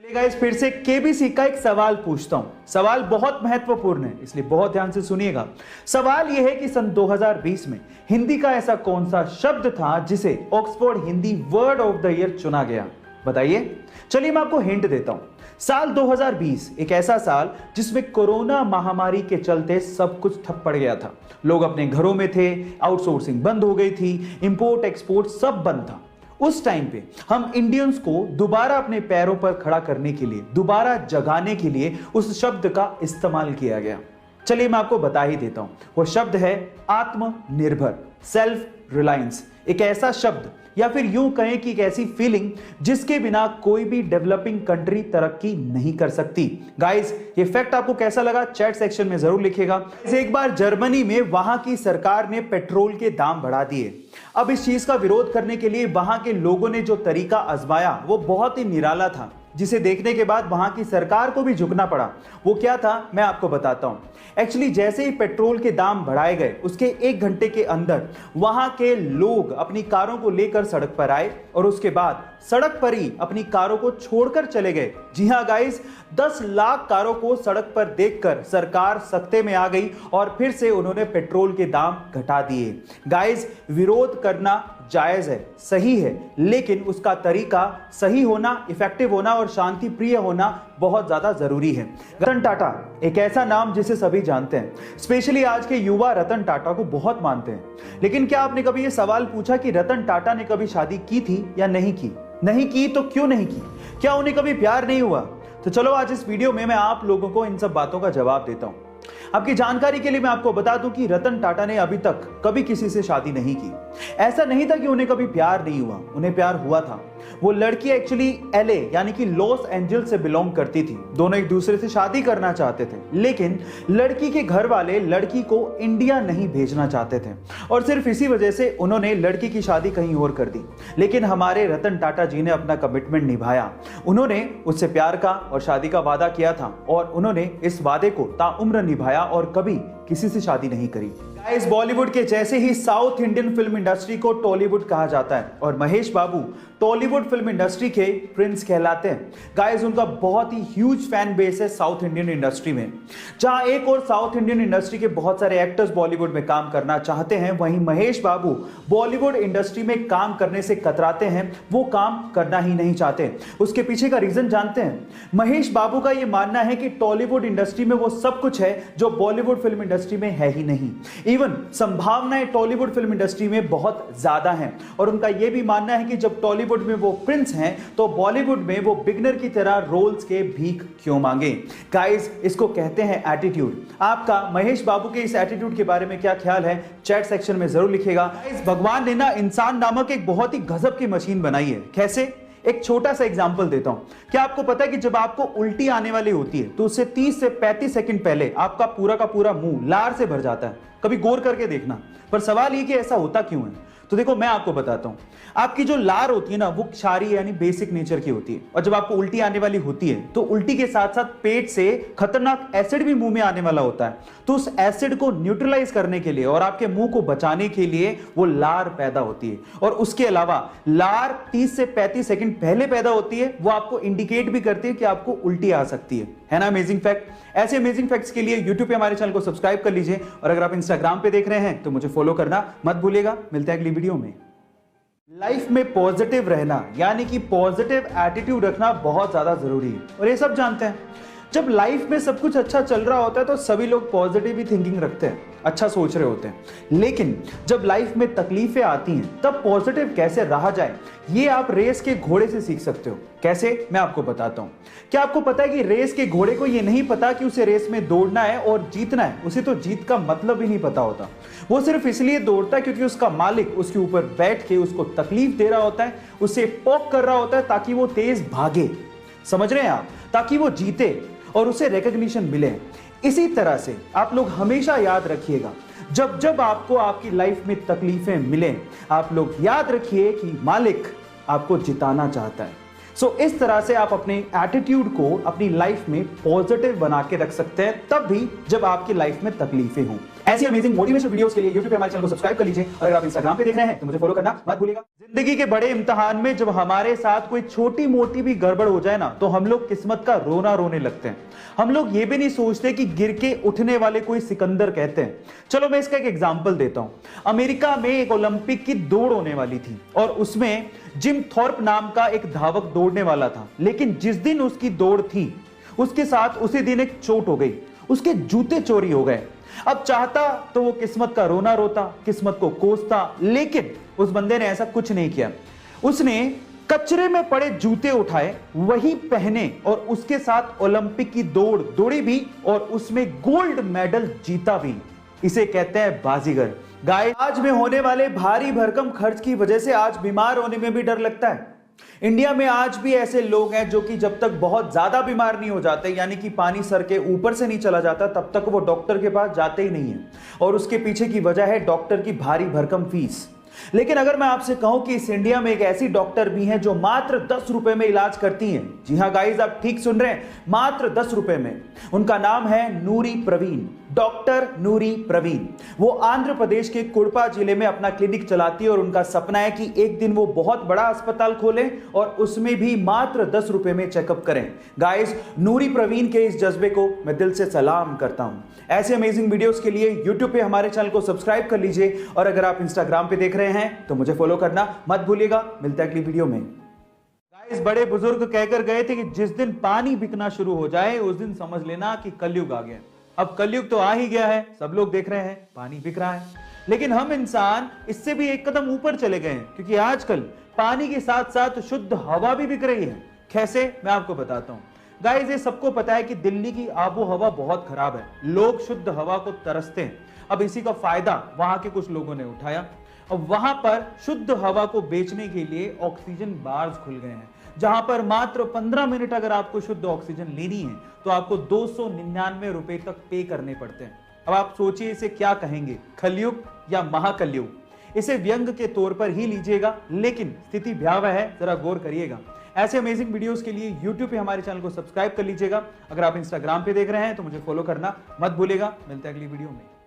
Guys फिर से KBC का एक सवाल पूछता हूं। सवाल बहुत महत्वपूर्ण है, इसलिए बहुत ध्यान से सुनिएगा। सवाल यह है कि सन 2020 में हिंदी का ऐसा कौन सा शब्द था जिसे Oxford Hindi word of the year चुना गया? बताइए। चलिए मैं आपको हिंट देता हूं। साल 2020 एक ऐसा साल जिसमें कोरोना महामारी के चलते सब कुछ ठप पड़ गया था। लोग अपने घरों में थे, आउटसोर्सिंग बंद हो गई थी, इंपोर्ट एक्सपोर्ट सब बंद था। उस टाइम पे हम इंडियंस को दोबारा अपने पैरों पर खड़ा करने के लिए, दोबारा जगाने के लिए उस शब्द का इस्तेमाल किया गया। चलिए मैं आपको बता ही देता हूं। वो शब्द है आत्मनिर्भर, सेल्फ रिलायंस। एक ऐसा शब्द या फिर यूं कहें कि एक ऐसी फीलिंग जिसके बिना कोई भी डेवलपिंग कंट्री तरक्की नहीं कर सकती। गाइस ये फैक्ट आपको कैसा लगा चैट सेक्शन में जरूर लिखिएगा। एक बार जर्मनी में वहां की सरकार ने पेट्रोल के दाम बढ़ा दिए। अब इस चीज का विरोध करने के लिए वहां के लोगों ने जो तरीका आजमाया वो बहुत ही निराला था, जिसे देखने के बाद वहां की सरकार को भी झुकना पड़ा। वो क्या था मैं आपको बताता हूं। एक्चुअली जैसे ही पेट्रोल के दाम बढ़ाए गए उसके 1 घंटे के अंदर वहां के लोग अपनी कारों को लेकर सड़क पर आए और उसके बाद सड़क पर ही अपनी कारों को छोड़कर चले गए। जी हां गाइस, 10 लाख कारों को सड़क पर देखकर सरकार सख्ते में आ गई और फिर से उन्होंने पेट्रोल के दाम घटा दिए। गाइस विरोध करना जायज है, सही है, लेकिन उसका तरीका सही होना, इफेक्टिव होना और शांति प्रिय होना बहुत ज्यादा जरूरी है। रतन टाटा एक ऐसा नाम जिसे सभी जानते हैं, स्पेशली आज के युवा रतन टाटा को बहुत मानते हैं। लेकिन क्या आपने कभी यह सवाल पूछा कि रतन टाटा ने कभी शादी की थी या नहीं की? नहीं की तो क्यों नहीं की? क्या उन्हें कभी प्यार नहीं हुआ? तो चलो आज इस वीडियो में मैं आप लोगों को इन सब बातों का जवाब देता हूं। आपकी जानकारी के लिए मैं आपको बता दूं कि रतन टाटा ने अभी तक कभी किसी से शादी नहीं की। ऐसा नहीं था कि उन्हें कभी प्यार नहीं हुआ, उन्हें प्यार हुआ था। वो लड़की एक्चुअली एलए यानी कि लॉस एंजल्स से बिलोंग करती थी। दोनों एक दूसरे से शादी करना चाहते थे, लेकिन लड़की के घर वाले लड़की को इंडिया नहीं भेजना चाहते थे और सिर्फ इसी वजह से उन्होंने लड़की की शादी कहीं और कर दी। लेकिन हमारे रतन टाटा जी ने अपना कमिटमेंट निभाया। उन्होंने उससे प्यार का और शादी का वादा किया था और उन्होंने इस वादे को ताउम्र निभाया और कभी किसी से शादी नहीं करी। गाइस बॉलीवुड के जैसे ही साउथ इंडियन फिल्म इंडस्ट्री को टॉलीवुड कहा जाता है और महेश बाबू टॉलीवुड फिल्म इंडस्ट्री के प्रिंस कहलाते हैं। गाइस उनका बहुत ही ह्यूज फैन बेस है साउथ इंडियन इंडस्ट्री में। जहां एक और साउथ इंडियन इंडस्ट्री के बहुत सारे एक्टर्स बॉलीवुड में काम करना चाहते हैं, वहीं महेश बाबू बॉलीवुड इंडस्ट्री में काम करने से कतराते हैं, वो काम करना ही नहीं चाहते। उसके पीछे का रीजन जानते हैं? महेश बाबू का यह मानना है कि टॉलीवुड इंडस्ट्री में वो सब कुछ है जो बॉलीवुड फिल्म इंडस्ट्री में है ही नहीं। इवन संभावनाएं टॉलीवुड फिल्म इंडस्ट्री में बहुत ज्यादा हैं और उनका यह भी मानना है कि जब टॉलीवुड में वो प्रिंस हैं तो बॉलीवुड में वो बिगनर की तरह रोल्स के भीख क्यों मांगे। गाइस इसको कहते हैं एटीट्यूड। आपका महेश बाबू के इस एटीट्यूड के बारे में क्या ख्याल है चैट सेक्शन में जरूर लिखिएगा। गाइस भगवान ने ना इंसान नामक एक बहुत ही गजब की मशीन बनाई है। कैसे? एक छोटा सा एग्जांपल देता हूं। क्या आपको पता है कि जब आपको उल्टी आने वाली होती है तो उससे 30 से 35 सेकंड पहले आपका पूरा का पूरा मुंह लार से भर जाता है? कभी गौर करके देखना। पर सवाल ये कि ऐसा होता क्यों है? तो देखो मैं आपको बताता हूं। आपकी जो लार होती है ना वो क्षारीय यानी बेसिक नेचर की होती है और जब आपको उल्टी आने वाली होती है तो उल्टी के साथ साथ पेट से खतरनाक एसिड भी मुंह में आने वाला होता है। तो उस एसिड को न्यूट्रलाइज करने के लिए और आपके मुंह को बचाने के लिए वो लार पैदा होती है। और उसके अलावा लार 30 से 35 सेकंड पहले पैदा होती है। वो आपको इंडिकेट भी करती है कि आपको उल्टी आ सकती है ना अमेजिंग फैक्ट। ऐसे अमेजिंग फैक्ट्स के लिए यूट्यूब पे हमारे चैनल को सब्सक्राइब कर लीजिए और अगर आप इंस्टाग्राम पे देख रहे हैं तो मुझे फॉलो करना मत भूलिएगा। मिलते हैं अगली वीडियो में। लाइफ में पॉजिटिव रहना यानी कि पॉजिटिव एटीट्यूड रखना बहुत ज्यादा जरूरी है और ये सब जानते हैं। जब लाइफ में सब कुछ अच्छा चल रहा होता है तो सभी लोग पॉजिटिव ही थिंकिंग रखते हैं, अच्छा सोच रहे होते हैं। लेकिन जब लाइफ में तकलीफें आती हैं तब पॉजिटिव कैसे रहा जाए ये आप रेस के घोड़े से सीख सकते हो। कैसे? मैं आपको बताता हूं। क्या आपको पता है कि रेस के घोड़े को ये नहीं पता कि उसे रेस में दौड़ना है और जीतना है? उसे तो जीत का मतलब ही नहीं पता होता। वो सिर्फ इसलिए दौड़ता है क्योंकि उसका मालिक उसके ऊपर बैठ के उसको तकलीफ दे रहा होता है, उसे पोक कर रहा होता है ताकि वो तेज भागे। समझ रहे हैं आप? ताकि वो जीते और उसे रिकॉग्निशन मिले। इसी तरह से आप लोग हमेशा याद रखिएगा, जब जब आपको आपकी लाइफ में तकलीफें मिलें, आप लोग याद रखिए कि मालिक आपको जिताना चाहता है। इस तरह से आप अपने एटीट्यूड को अपनी लाइफ में पॉजिटिव बना के रख सकते हैं, तब भी जब आपकी लाइफ में तकलीफें हों। ऐसी अमेजिंग मोटिवेशन वीडियोस के लिए YouTube पे हमारे चैनल को सब्सक्राइब कर लीजिए। अगर आप Instagram पे देख रहे हैं तो मुझे फॉलो करना मत भूलिएगा। जिंदगी के बड़े इम्तिहान में जब हमारे साथ कोई छोटी मोटी भी गड़बड़ हो जाए ना, तो हम लोग किस्मत का रोना रोने लगते हैं। हम लोग ये भी नहीं सोचते कि गिर के उठने वाले कोई सिकंदर कहते हैं। चलो मैं इसका एक एग्जांपल देता हूं। अमेरिका में एक ओलंपिक की दौड़ होने वाली थी और उसमें जिम थॉर्प नाम का एक धावक दौड़ने वाला था, लेकिन जिस दिन उसकी दौड़ थी उसके साथ उसी दिन एक चोट हो गई। उसके जूते चोरी हो गए। अब चाहता तो वो किस्मत का रोना रोता, किस्मत को कोसता, लेकिन उस बंदे ने ऐसा कुछ नहीं किया। उसने कचरे में पड़े जूते उठाए, वही पहने और उसके साथ ओलंपिक की दौड़ दौड़ी भी और उसमें गोल्ड मेडल जीता भी। इसे कहते हैं बाजीगर। गाइस, आज में होने वाले भारी भरकम खर्च की वजह से आज बीमार होने में भी डर लगता है। इंडिया में आज भी ऐसे लोग हैं जो कि जब तक बहुत ज्यादा बीमार नहीं हो जाते, यानी कि पानी सर के ऊपर से नहीं चला जाता, तब तक वो डॉक्टर के पास जाते ही नहीं है। और उसके पीछे की वजह है डॉक्टर की भारी भरकम फीस। लेकिन अगर मैं आपसे कहूं कि इस इंडिया में एक ऐसी डॉक्टर भी हैं जो मात्र 10 रुपए में इलाज करती हैं। जी हां गाइस, आप ठीक सुन रहे हैं, मात्र 10 रुपए में। उनका नाम है नूरी प्रवीण, डॉक्टर नूरी प्रवीण। वो आंध्र प्रदेश के कुड़पा जिले में अपना क्लिनिक चलाती है और उनका सपना है कि एक दिन वो बहुत बड़ा अस्पताल खोलें और उसमें भी मात्र 10 रुपए में चेकअप करें। गाइस, नूरी प्रवीण के इस जज्बे को मैं दिल से सलाम करता हूं। ऐसे अमेजिंग वीडियोस के लिए YouTube पे हमारे चैनल को सब्सक्राइब कर लीजिए और अगर आप Instagram पे देख रहे हैं तो मुझे फॉलो करना मत भूलिएगा। मिलता है अगली वीडियो में। गाइस, बड़े बुजुर्ग कहकर गए थे कि जिस दिन पानी बिकना शुरू हो जाए उस दिन समझ लेना कि कलयुग आ गया। अब कलयुग तो आ ही गया है, सब लोग देख रहे हैं पानी बिक रहा है। लेकिन हम इंसान इससे भी एक कदम ऊपर चले गए हैं, क्योंकि आजकल पानी के साथ साथ शुद्ध हवा भी बिक रही है। कैसे, मैं आपको बताता हूं। गाइस, ये सबको पता है कि दिल्ली की आबो हवा बहुत खराब है, लोग शुद्ध हवा को तरसते हैं। अब इसी का फायदा वहां के कुछ लोगों ने उठाया। अब वहां पर शुद्ध हवा को बेचने के लिए ऑक्सीजन बार्स खुल गए हैं, जहां पर मात्र 15 मिनट अगर आपको शुद्ध ऑक्सीजन लेनी है तो आपको 299 रुपए तक पे करने पड़ते हैं। अब आप सोचिए इसे क्या कहेंगे, कलयुग या महाकलयुग। इसे व्यंग के तौर पर ही लीजिएगा, लेकिन स्थिति भयावह है, जरा गौर करिएगा। ऐसे अमेजिंग वीडियोस के लिए YouTube पे हमारे चैनल को सब्सक्राइब कर लीजिएगा। अगर आप Instagram पे देख रहे हैं तो मुझे फॉलो करना मत भूलिएगा। मिलते हैं अगली वीडियो में।